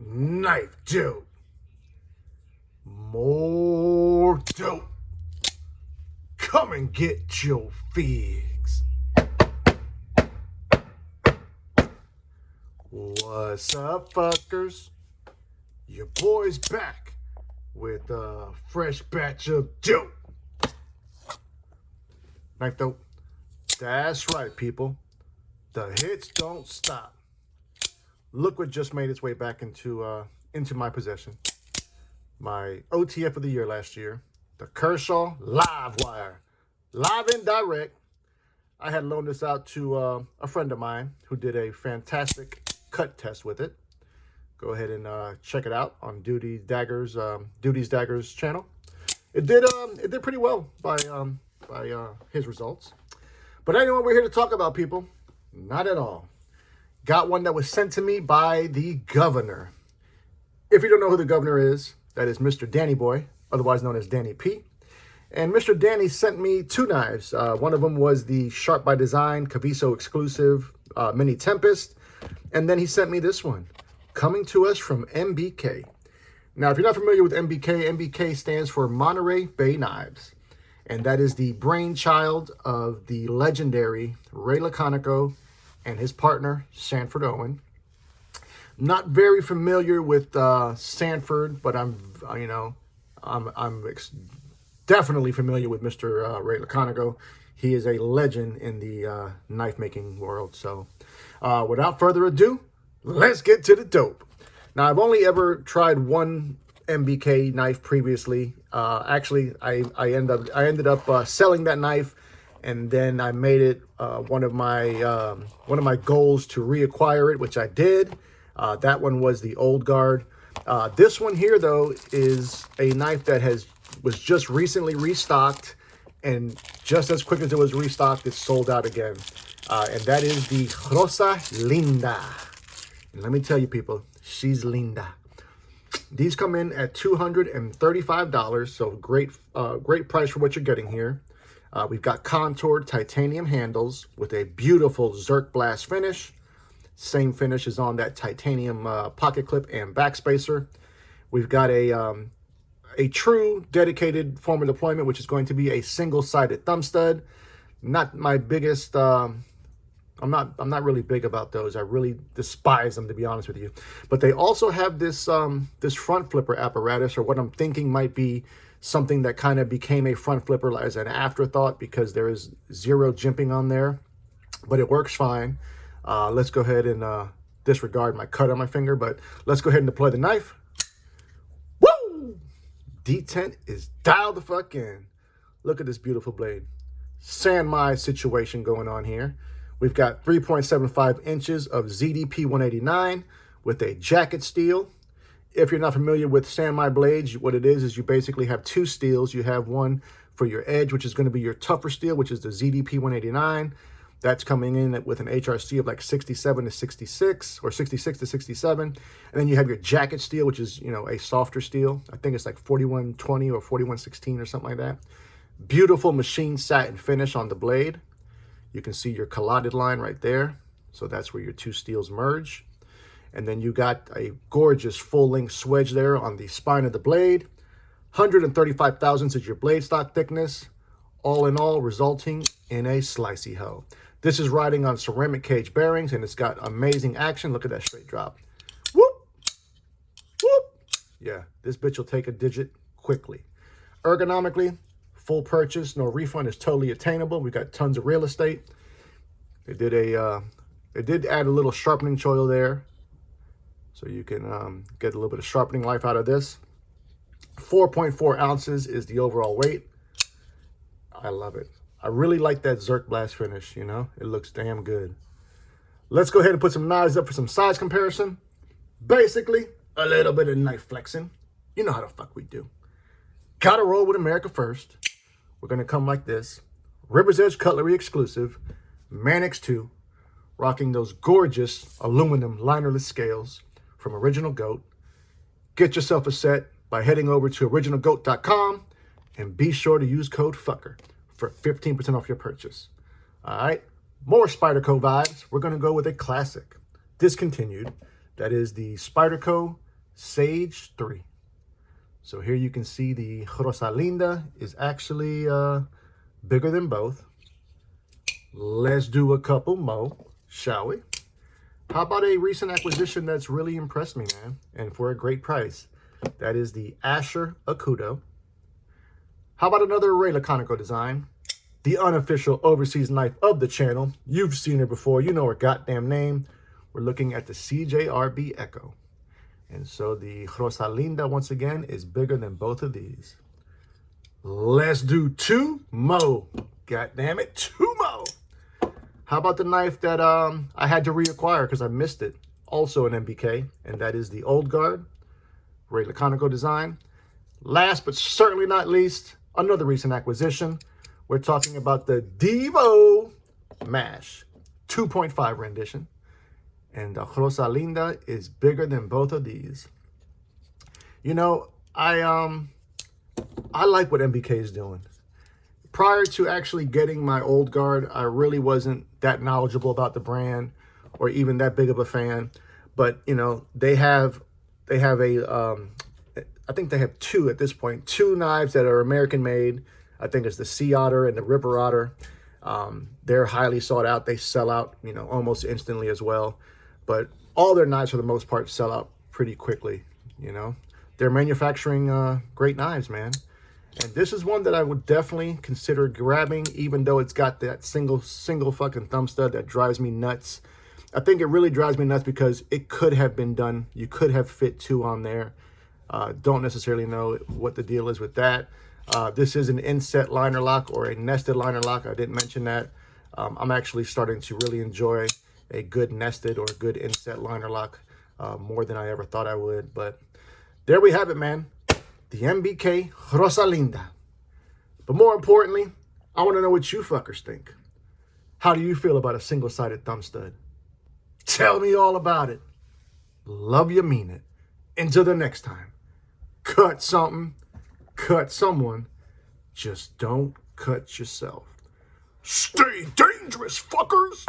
Knife dope. More dope. Come and get your figs. What's up, fuckers? Your boy's back with a fresh batch of dope. Knife dope. That's right, people. The hits don't stop. Look what just made its way back into my possession. My OTF of the year last year, the Kershaw Live Wire, live and direct. I had loaned this out to a friend of mine who did a fantastic cut test with it. Go ahead and check it out on Duty's Daggers channel. It did pretty well by his results. But I know what we're here to talk about, people. Not at all. Got one that was sent to me by the governor. If you don't know who the governor is, that is Mr. Danny Boy, otherwise known as Danny P. And Mr. Danny sent me two knives. One of them was the Sharp by Design Caviso exclusive Mini Tempest. And then he sent me this one, coming to us from MBK. Now, if you're not familiar with MBK, MBK stands for Monterey Bay Knives. And that is the brainchild of the legendary Ray Laconico and his partner, Sanford Owen. Not very familiar with Sanford, but I'm definitely familiar with Mr. Ray Laconico. He is a legend in the knife making world. So without further ado, let's get to the dope. Now, I've only ever tried one MBK knife previously. Actually, I ended up selling that knife, and then I made it one of my goals to reacquire it, which I did. That one was the Old Guard. This one here, though, is a knife that was just recently restocked, and just as quick as it was restocked, it sold out again. And that is the Rosalinda. And let me tell you, people, she's linda. These come in at $235, so great price for what you're getting here. We've got contoured titanium handles with a beautiful Zerk Blast finish. Same finish is on that titanium pocket clip and backspacer. We've got a true dedicated form of deployment, which is going to be a single-sided thumb stud. Not my biggest. I'm not really big about those. I really despise them, to be honest with you. But they also have this this front flipper apparatus, or what I'm thinking might be something that kind of became a front flipper as an afterthought, because there is zero jimping on there, but it works fine. Let's go ahead and disregard my cut on my finger, but let's go ahead and deploy the knife. Woo! Detent is dialed the fuck in. Look at this beautiful blade. Sanmai situation going on here. We've got 3.75 inches of ZDP 189 with a jacket steel. If you're not familiar with Sanmai blades, what it is you basically have two steels. You have one for your edge, which is going to be your tougher steel, which is the ZDP 189. That's coming in with an HRC of like 67 to 66 or 66 to 67. And then you have your jacket steel, which is, a softer steel. I think it's like 4120 or 4116 or something like that. Beautiful machine satin finish on the blade. You can see your collided line right there. So that's where your two steels merge. And then you got a gorgeous full-length swedge there on the spine of the blade. 135 thousandths is your blade stock thickness. All in all, resulting in a slicey hoe. This is riding on ceramic cage bearings, and it's got amazing action. Look at that straight drop. Whoop! Whoop! Yeah, this bitch will take a digit quickly. Ergonomically, full purchase, no refund is totally attainable. We got tons of real estate. They did add a little sharpening choil there, so you can get a little bit of sharpening life out of this. 4.4 ounces is the overall weight. I love it. I really like that Zerk Blast finish, It looks damn good. Let's go ahead and put some knives up for some size comparison. Basically, a little bit of knife flexing. You know how the fuck we do. Gotta roll with America first. We're going to come like this. River's Edge Cutlery exclusive. Manix 2. Rocking those gorgeous aluminum linerless scales from Original Goat. Get yourself a set by heading over to originalgoat.com and be sure to use code FUCKER for 15% off your purchase. All right, more Spyderco vibes. We're going to go with a classic, discontinued. That is the Spyderco Sage 3. So here you can see the Rosalinda is actually bigger than both. Let's do a couple more, shall we? How about a recent acquisition that's really impressed me, man, and for a great price? That is the Asher Akudo. How about another Ray Laconico design? The unofficial overseas knife of the channel. You've seen her before. You know her goddamn name. We're looking at the CJRB Echo. And so the Rosalinda, once again, is bigger than both of these. Let's do 2 more. God damn it, 2 more. How about the knife that I had to reacquire because I missed it? Also an MBK, and that is the Old Guard, Ray Laconico design. Last but certainly not least, another recent acquisition. We're talking about the Devo Mash 2.5 rendition. And the Rosalinda is bigger than both of these. You know, I like what MBK is doing. Prior to actually getting my Old Guard, I really wasn't that knowledgeable about the brand or even that big of a fan. But, you know, they have a, I think they have 2 at this point, 2 knives that are American made. I think it's the Sea Otter and the Ripper Otter. They're highly sought out. They sell out, you know, almost instantly as well. But all their knives, for the most part, sell out pretty quickly, you know. They're manufacturing great knives, man. And this is one that I would definitely consider grabbing, even though it's got that single fucking thumb stud that drives me nuts. I think it really drives me nuts because it could have been done. You could have fit 2 on there. Don't necessarily know what the deal is with that. This is an inset liner lock or a nested liner lock. I didn't mention that. I'm actually starting to really enjoy a good nested or a good inset liner lock more than I ever thought I would. But there we have it, man. The MBK Rosalinda. But more importantly, I want to know what you fuckers think. How do you feel about a single-sided thumb stud? Tell me all about it. Love you, mean it. Until the next time. Cut something. Cut someone. Just don't cut yourself. Stay dangerous, fuckers!